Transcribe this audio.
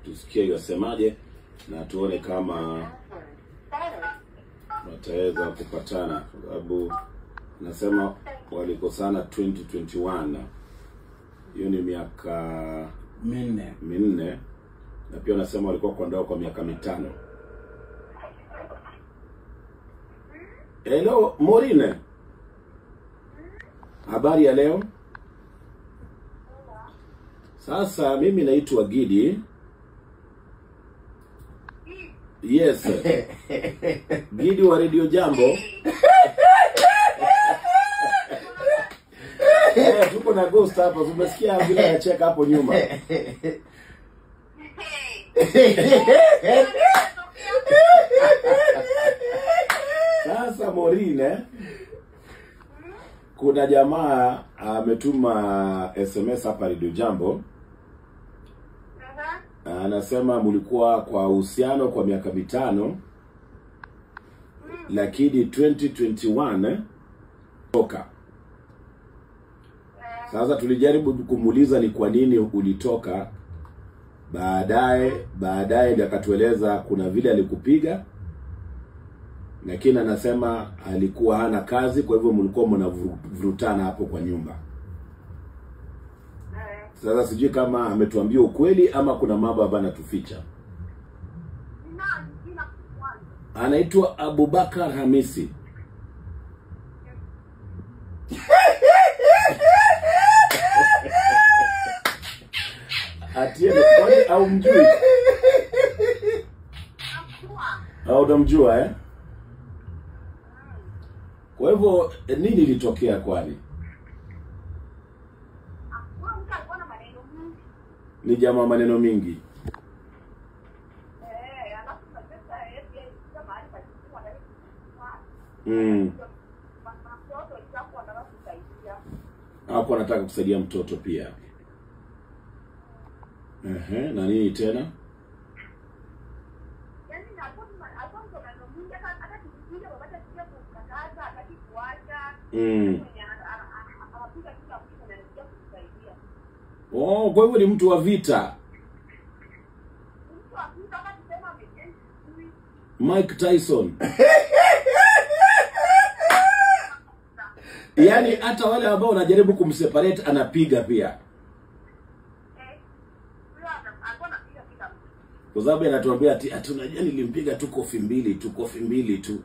tusikie yasemaje na tuone kama wataweza kupatana, kwa sababu nasema walikosana 2021. Hiyo ni miaka minne. Na pia nasema walikuwa kwa ndoa kwa miaka 5. Hello Morine. Habari ya leo? Sasa mimi naitwa Gidi. Yes. Gidi wa Radio Jambo. Tuko na ghost hapa. Umesikia vile anacheka hapo nyuma. Sasa Morine, kuna jamaa ametuma SMS hapa Radio Jambo. Anasema mlikuwa kwa uhusiano kwa miaka 5, lakini 2021 toka. Sasa tulijaribu kumuuliza ni kwa nini ulitoka. Baadaye akatueleza kuna vile alikupiga, lakini anasema alikuwa hana kazi, kwa hivyo mlikuwa mnavurutana hapo kwa nyumba. Sasa sijui kama ametuambia ukweli ama kuna mambo ambayo anatuficha. Anaitwa Abubakar Hamisi. Atieno kwani au mjui? Au unamjua eh? Kwa hivyo nini ilitokea kwani? Ni jamaa maneno mingi. Hapo anataka kusaidia mtoto pia. Na nini tena? Oh, kwa hivyo ni mtu wa vita. Mike Tyson. Yaani hata wale ambao wanajaribu kumseparate anapiga pia. Kwa sababu anatuambia ati tunajua nilimpiga tu kofi mbili tu.